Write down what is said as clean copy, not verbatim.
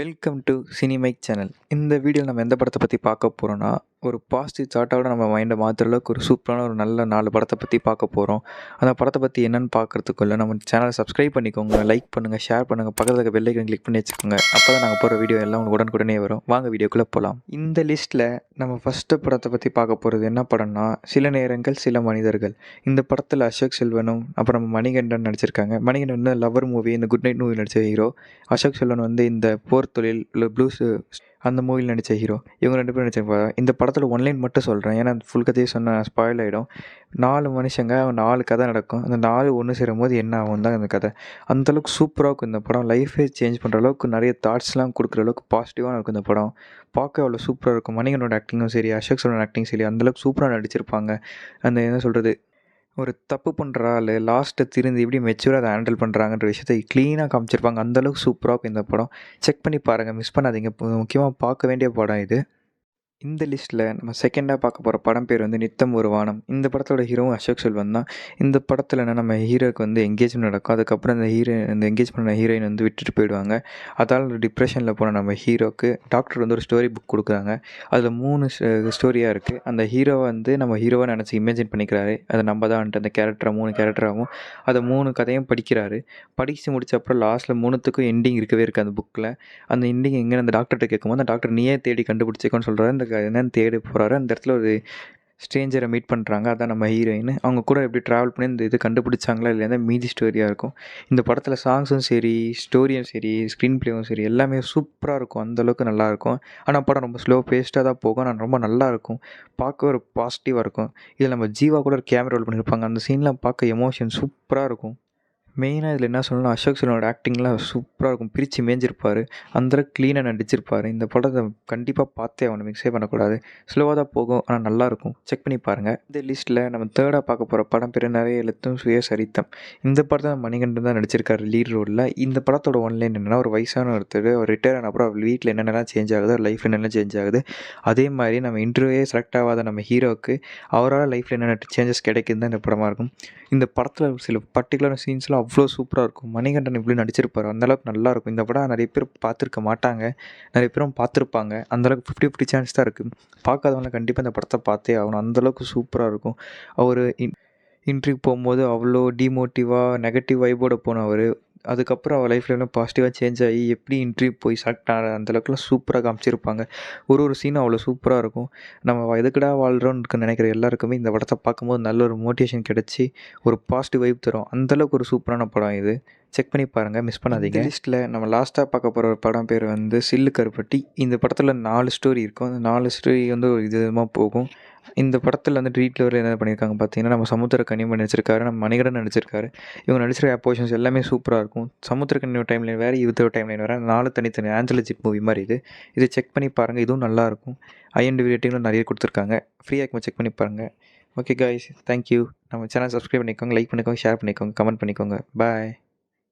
Welcome to சினிமைக் channel. இந்த வீடியோவில் நம்ம எந்த படத்தை பற்றி பார்க்க போகிறோன்னா, ஒரு பாசிட்டிவ் தாட்டோட நம்ம மைண்டை மாற்றுற அளவுக்கு ஒரு சூப்பரான ஒரு நல்ல 4 படத்தை பற்றி பார்க்க போகிறோம். அந்த படத்தை பற்றி என்னென்னு பார்க்குறதுக்குள்ள நம்ம சேனலை சப்ஸ்கிரைப் பண்ணிக்கோங்க, லைக் பண்ணுங்கள், ஷேர் பண்ணுங்கள், பக்கத்தில் இருக்க பெல் ஐக்கன் கிளிக் பண்ணி வச்சுக்கோங்க. அப்போ தான் நாங்கள் போகிற வீடியோ எல்லாம் உங்களுக்கு உடனுக்குடனே வரும். வாங்க வீடியோக்குள்ளே போகலாம். இந்த லிஸ்ட்டில் நம்ம ஃபஸ்ட்டு படத்தை பற்றி பார்க்க போகிறது என்ன படம்னா, சில நேரங்கள் சில மனிதர்கள். இந்த படத்தில் அசோக் செல்வனும் அப்புறம் மணிகண்டன் நடிச்சிருக்காங்க. மணிகண்டன் வந்து லவர் மூவி, இந்த குட் நைட் மூவி நடித்த ஹீரோ. அசோக் செல்வன் வந்து இந்த போர் தொழில் இல்லை ப்ளூஸ் அந்த மூவியில் நடித்த ஹீரோ. இவங்க 2 பேரும் நடிச்சிருப்பாங்க. இந்த படத்தில் ஒன்லைன் மட்டும் சொல்கிறேன், ஏன்னா ஃபுல் கதையை சொன்னால் ஸ்பாயில் ஆகிடும். 4 மனுஷங்க 4 கதை நடக்கும். அந்த 4 ஒன்று சேரும்போது என்ன ஆகும் தான் அந்த கதை. அந்தளவுக்கு சூப்பராக இருக்கும் இந்த படம். லைஃபே சேஞ்ச் பண்ணுற அளவுக்கு நிறைய தாட்ஸ்லாம் கொடுக்குற அளவுக்கு பாசிட்டிவாக இருக்கும் இந்த படம். பார்க்க அவ்வளோ சூப்பராக இருக்கும். மணிகண்டனோட ஆக்டிங்கும் சரி, அசோக் செல்வனோட ஆக்டிங் சரி, அந்தளவுக்கு சூப்பராக நடிச்சிருப்பாங்க. அந்த என்ன சொல்கிறது, ஒரு தப்பு பண்ணுற ஆள் லாஸ்ட்டை திருந்தி எப்படி மெச்சூராக அதை ஹேண்டில் பண்ணுறாங்கன்ற விஷயத்தை க்ளீனாக காமிச்சிருப்பாங்க. அந்தளவுக்கு சூப்பராக இருக்கும் இந்த படம். செக் பண்ணி பாருங்கள், மிஸ் பண்ணாதீங்க. முக்கியமாக பார்க்க வேண்டிய படம் இது. இந்த லிஸ்ட்டில் நம்ம செகண்டாக பார்க்க போகிற படம் பேர் வந்து நித்தம் ஒரு வானம். இந்த படத்தோட ஹீரோவும் அசோக் செல்வன் தான். இந்த படத்தில் என்ன, நம்ம ஹீரோக்கு வந்து எங்கேஜ்மெண்ட் நடக்கும். அதுக்கப்புறம் இந்த எங்கேஜ் பண்ண ஹீரோயின் வந்து விட்டுட்டு போயிடுவாங்க. அதால் டிப்ரெஷனில் போன நம்ம ஹீரோக்கு டாக்டர் வந்து ஒரு ஸ்டோரி புக் கொடுக்குறாங்க. அதில் 3 ஸ்டோரியாக இருக்குது. அந்த ஹீரோவை வந்து நம்ம ஹீரோவாக நினச்சி இமேஜின் பண்ணிக்கிறாரு. அதை நம்ம தான் வந்துட்டு அந்த கேரக்டரை 3 கேரக்டராகவும் அதை 3 கதையும் படிக்கிறாரு. படித்து முடிச்ச அப்புறம் லாஸ்ட்டில் 3த்துக்கும் எண்டிங் இருக்கவே இருக்குது அந்த புக்கில். அந்த எண்டிங் எங்கே அந்த டாக்டர்கிட்ட கேட்கும்போது அந்த டாக்டர் நீயே தேடி கண்டுபிடிச்சிக்கோன்னு சொல்கிறாரு. அந்த என்னன்னு தேடி போகிறாரு. அந்த இடத்துல ஒரு ஸ்ட்ரேஞ்சரை மீட் பண்ணுறாங்க. அதான் நம்ம ஹீரோயின். அவங்க கூட எப்படி ட்ராவல் பண்ணி இந்த இது கண்டுபிடிச்சாங்களா இல்லையா மீதி ஸ்டோரியாக இருக்கும். இந்த படத்தில் சாங்ஸும் சரி, ஸ்டோரியும் சரி, ஸ்க்ரீன் ப்ளேவும் சரி, எல்லாமே சூப்பராக இருக்கும். அந்தளவுக்கு நல்லாயிருக்கும். ஆனால் படம் ரொம்ப ஸ்லோ பேஸ்ட்டாக தான் போகும். ஆனால் ரொம்ப நல்லாயிருக்கும். பார்க்க ஒரு பாசிட்டிவாக இருக்கும். இதில் நம்ம ஜீவா கூட ஒரு கேமரா ரோல் பண்ணியிருப்பாங்க. அந்த சீன்லாம் பார்க்க எமோஷன் சூப்பராக இருக்கும். மெயினாக இதில் என்ன சொல்லணும்னா, அசோக் செல்வனோட ஆக்டிங்லாம் சூப்பராக இருக்கும். பிரித்து மேய்ஞ்சிருப்பார். அந்தளவுக்கு க்ளீனாக நடிச்சிருப்பார். இந்த படத்தை கண்டிப்பாக பார்த்தே ஆகணும், மிக்ஸே பண்ணக்கூடாது. ஸ்லோவாக தான் போகும், ஆனால் நல்லாயிருக்கும். செக் பண்ணி பாருங்கள். இந்த லிஸ்ட்டில் நம்ம தேர்டாக பார்க்க போகிற படம் பேர் நிறைய எழுத்தும் சுயசரித்தம். இந்த படத்தை மணிகண்டன் தான் நடிச்சிருக்காரு லீட் ரோலில். இந்த படத்தோட ஒன்லைன் என்னென்னா, ஒரு வயசான ஒருத்தர் அவர் ரிட்டையர் ஆன அப்புறம் அவர் வீட்டில் என்னென்னலாம் சேஞ்ச் ஆகுது, அவர் லைஃப்பில் என்னென்ன சேஞ்ச் ஆகுது. அதே மாதிரி நம்ம இன்டர்வியூவே செலக்ட் ஆகாத நம்ம ஹீரோவுக்கு அவரால் லைஃப்பில் என்னென்ன சேஞ்சஸ் கிடைக்குது தான் இந்த படமாக இருக்கும். இந்த படத்தில் சில பர்டிகுலர் சீன்ஸ்லாம் அவ்வளோ சூப்பராக இருக்கும். மணிகண்டன் இப்படி நடிச்சிருப்பார். அந்தளவுக்கு நல்லாயிருக்கும். இந்த படம் நிறைய பேர் பார்த்துருக்க மாட்டாங்க, நிறைய பேரும் பார்த்துருப்பாங்க. அந்தளவுக்கு 50-50 சான்ஸ் தான் இருக்குது. பார்க்காதவங்க கண்டிப்பாக இந்த படத்தை பார்த்தே ஆகணும். அந்தளவுக்கு சூப்பராக இருக்கும். அவர் இன்டர்வியூ போகும்போது அவ்வளோ டிமோட்டிவாக நெகட்டிவ் வைபோடு போனவர், அதுக்கப்புறம் அவர் லைஃப்பில் என்ன பாசிட்டிவாக சேஞ்ச் ஆகி எப்படி இன்டர்வியூ போய் செலக்ட் ஆன அந்தளவுக்குலாம் சூப்பராக காமிச்சிருப்பாங்க. ஒரு சீனும் அவ்வளோ சூப்பராக இருக்கும். நம்ம எதுக்குடா வாழ்கிறோன்னு நினைக்கிற எல்லாருக்குமே இந்த படத்தை பார்க்கும்போது நல்ல ஒரு மோட்டிவேஷன் கிடச்சி ஒரு பாசிட்டிவ் வைப் தரும். அந்தளவுக்கு ஒரு சூப்பரான படம் இது. செக் பண்ணி பாருங்கள், மிஸ் பண்ணாதீங்க. இந்த லிஸ்ட்டில் நம்ம லாஸ்ட்டாக பார்க்க போகிற ஒரு படம் பேர் வந்து சில்லு கருப்பட்டி. இந்த படத்தில் 4 ஸ்டோரி இருக்கும். அந்த 4 ஸ்டோரி வந்து ஒரு விதமாக போகும். இந்த படத்தில் வந்து ட்ரீட் லெவலில் என்ன பண்ணியிருக்காங்க பார்த்தீங்கன்னா, நம்ம சமுத்திரக்கனி நடிச்சிருக்காரு, நம்ம மணிகண்டன் நடிச்சிருக்காரு. இவங்க நடிச்சிருக்க போர்ஷன்ஸ் எல்லாமே சூப்பராக இருக்கும். சமுத்திரக்கனி டைம்லைன் வேறு, இவத்தோட டைம்லைன் வேறு, 4 தனித்தனி ஆன்டாலஜி மூவி மாதிரி இது. இதை செக் பண்ணி பாருங்கள், இதுவும் நல்லாயிருக்கும். IMDb ரேட்டிங்கும் நிறைய கொடுத்துருக்காங்க. ஃப்ரீயாக இருக்கும், செக் பண்ணி பாருங்கள். Okay guys, thank you. நம்ம சேனல் சப்ஸ்கிரைப் பண்ணிக்கோங்க, லைக் பண்ணிக்கோங்க, ஷேர் பண்ணிக்கோங்க, கமெண்ட் பண்ணிக்கோங்க. பாய்.